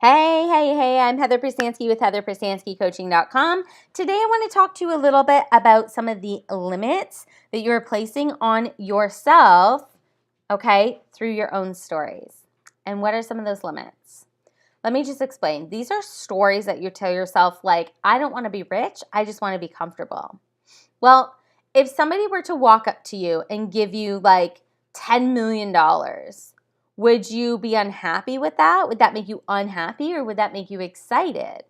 Hey, I'm Heather Prsansky with HeatherPrsanskyCoaching.com. Today I want to talk to you a little bit about some of the limits that you're placing on yourself, okay, through your own stories. And what are some of those limits? Let me just explain. These are stories that you tell yourself like, I don't want to be rich, I just want to be comfortable. Well, if somebody were to walk up to you and give you like $10 million, would you be unhappy with that? Would that make you unhappy or would that make you excited?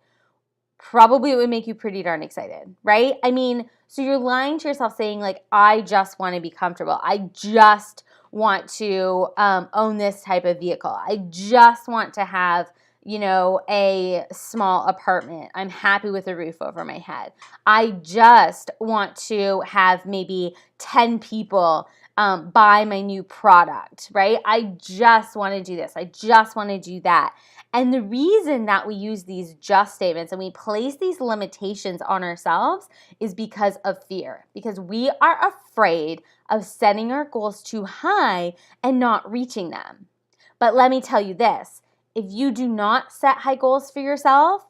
Probably it would make you pretty darn excited, right? I mean, so you're lying to yourself saying like, I just want to be comfortable. I just want to own this type of vehicle. I just want to have, a small apartment. I'm happy with a roof over my head. I just want to have maybe 10 people buy my new product, right? I just want to do this. I just want to do that. And the reason that we use these just statements and we place these limitations on ourselves is because of fear, because we are afraid of setting our goals too high and not reaching them. But let me tell you this, if you do not set high goals for yourself,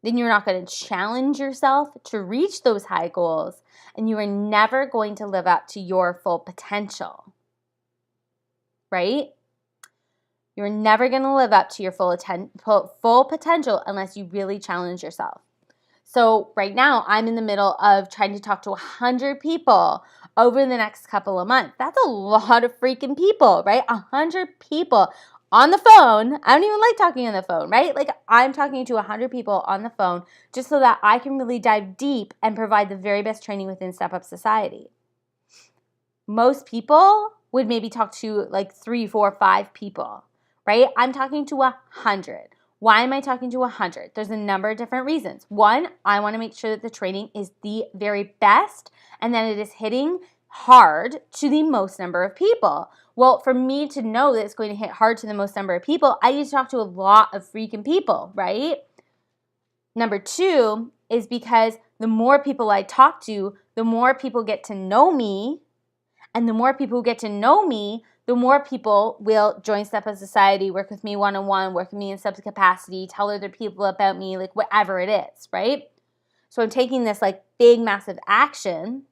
then you're not going to challenge yourself to reach those high goals, and you are never going to live up to your full potential, right? You're never going to live up to your full potential unless you really challenge yourself. So right now, I'm in the middle of trying to talk to 100 people over the next couple of months. That's a lot of freaking people, right? 100 people on the phone. I don't even like talking on the phone, right? Like I'm talking to 100 people on the phone just so that I can really dive deep and provide the very best training within Step Up Society. Most people would maybe talk to like 3, 4, 5 people, right? I'm talking to 100. Why am I talking to 100? There's a number of different reasons. One, I want to make sure that the training is the very best and that it is hitting hard to the most number of people. Well, for me to know that it's going to hit hard to the most number of people, I need to talk to a lot of freaking people, right? Number 2 is because the more people I talk to, the more people get to know me. And the more people who get to know me, the more people will join Step Up Society, work with me one-on-one, work with me in some capacity, tell other people about me, like whatever it is, right? So I'm taking this like big, massive action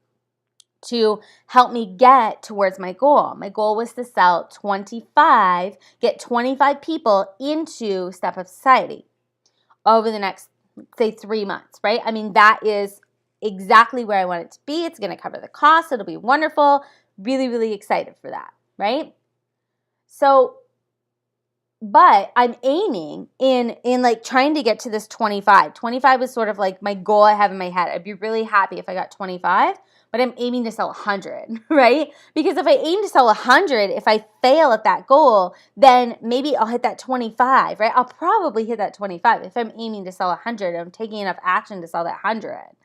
to help me get towards my goal. My goal was to get 25 people into Step Up Society over the next, say, 3 months, right? I mean, that is exactly where I want it to be. It's going to cover the cost. It'll be wonderful. Really, really excited for that, right? So, but I'm aiming in like trying to get to this 25. 25 is sort of like my goal I have in my head. I'd be really happy if I got 25, but I'm aiming to sell 100, right? Because if I aim to sell 100, if I fail at that goal, then maybe I'll hit that 25, right? I'll probably hit that 25. If I'm aiming to sell 100, I'm taking enough action to sell that 100,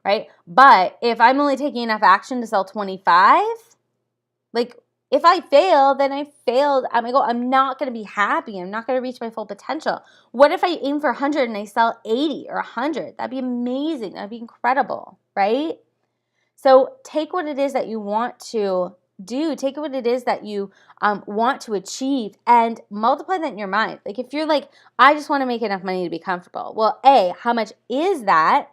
right? But if I'm only taking enough action to sell 25, like, if I fail, then I failed at my goal. I'm not going to be happy. I'm not going to reach my full potential. What if I aim for 100 and I sell 80 or 100? That'd be amazing. That'd be incredible, right? So take what it is that you want to do. Take what it is that you want to achieve and multiply that in your mind. Like if you're like, I just want to make enough money to be comfortable. Well, A, how much is that?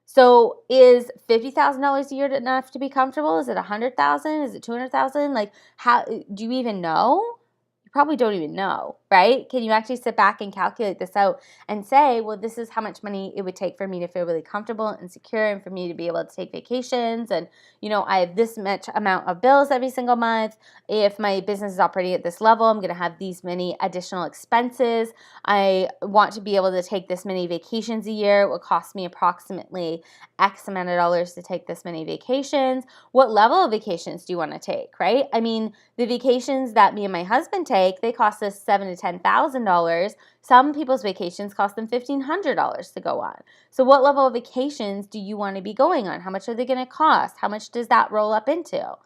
So is $50,000 a year enough to be comfortable? Is it $100,000? Is it $200,000? Like, how do you even know? You probably don't even know, right? Can you actually sit back and calculate this out and say, well, this is how much money it would take for me to feel really comfortable and secure and for me to be able to take vacations. And, I have this much amount of bills every single month. If my business is operating at this level, I'm going to have these many additional expenses. I want to be able to take this many vacations a year. It will cost me approximately X amount of dollars to take this many vacations. What level of vacations do you want to take, right? I mean, the vacations that me and my husband take, they cost us $7,000 to $10,000. Some people's vacations cost them $1,500 to go on. So what level of vacations do you want to be going on? How much are they going to cost? How much does that roll up into?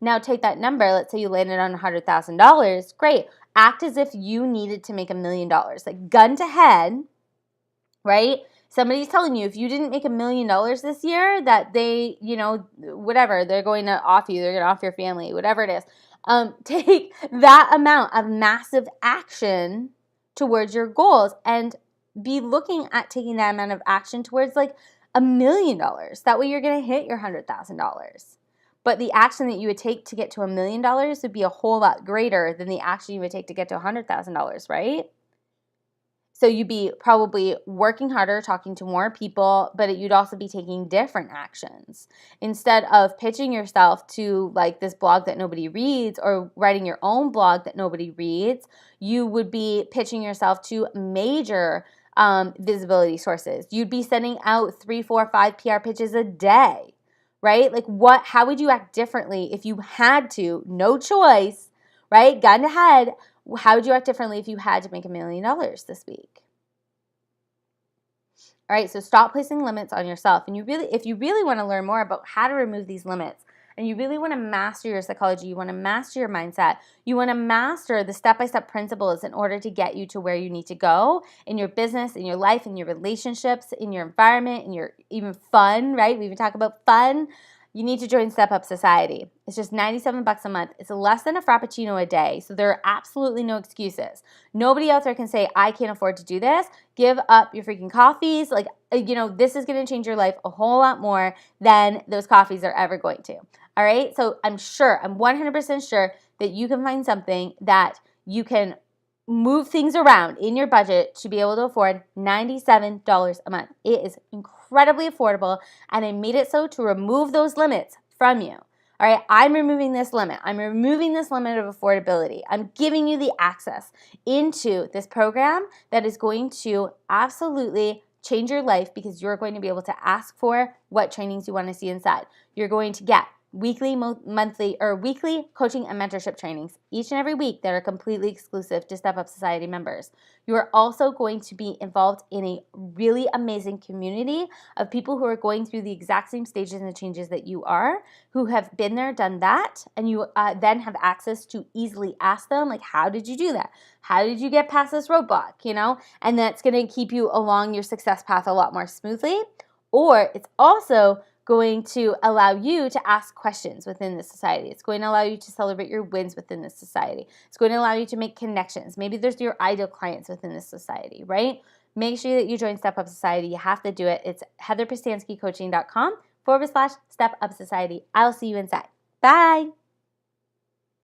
Now take that number. Let's say you landed on $100,000. Great. Act as if you needed to make $1 million. Like gun to head, right? Somebody's telling you if you didn't make $1 million this year, that they, whatever, they're going to off you, they're going to off your family, whatever it is. Take that amount of massive action towards your goals and be looking at taking that amount of action towards like $1 million. That way you're going to hit your $100,000. But the action that you would take to get to $1 million would be a whole lot greater than the action you would take to get to $100,000, right? So you'd be probably working harder, talking to more people, but you'd also be taking different actions. Instead of pitching yourself to like this blog that nobody reads or writing your own blog that nobody reads, you would be pitching yourself to major visibility sources. You'd be sending out 3, 4, 5 PR pitches a day, right? Like how would you act differently if you had to, no choice, right? Gun to head. How would you act differently if you had to make $1 million this week? All right, so stop placing limits on yourself. And if you really want to learn more about how to remove these limits, and you really want to master your psychology, you want to master your mindset, you want to master the step-by-step principles in order to get you to where you need to go in your business, in your life, in your relationships, in your environment, in your even fun, right? We even talk about fun. You need to join Step Up Society. It's just $97 a month. It's less than a Frappuccino a day, so there are absolutely no excuses. Nobody out there can say, I can't afford to do this. Give up your freaking coffees. Like, this is going to change your life a whole lot more than those coffees are ever going to. All right? So I'm 100% sure that you can find something that you can move things around in your budget to be able to afford $97 a month. It is incredibly affordable, and I made it so to remove those limits from you. All right, I'm removing this limit. I'm removing this limit of affordability. I'm giving you the access into this program that is going to absolutely change your life because you're going to be able to ask for what trainings you want to see inside. You're going to get weekly, monthly, or weekly coaching and mentorship trainings each and every week that are completely exclusive to Step Up Society members. You are also going to be involved in a really amazing community of people who are going through the exact same stages and changes that you are, who have been there, done that, and you then have access to easily ask them, like, how did you do that? How did you get past this roadblock, And that's going to keep you along your success path a lot more smoothly. Or it's also going to allow you to ask questions within the society. It's going to allow you to celebrate your wins within this society. It's going to allow you to make connections. Maybe there's your ideal clients within this society, right? Make sure that you join Step Up Society. You have to do it. It's heatherprustanskycoaching.com/Step Up Society. I'll see you inside. Bye.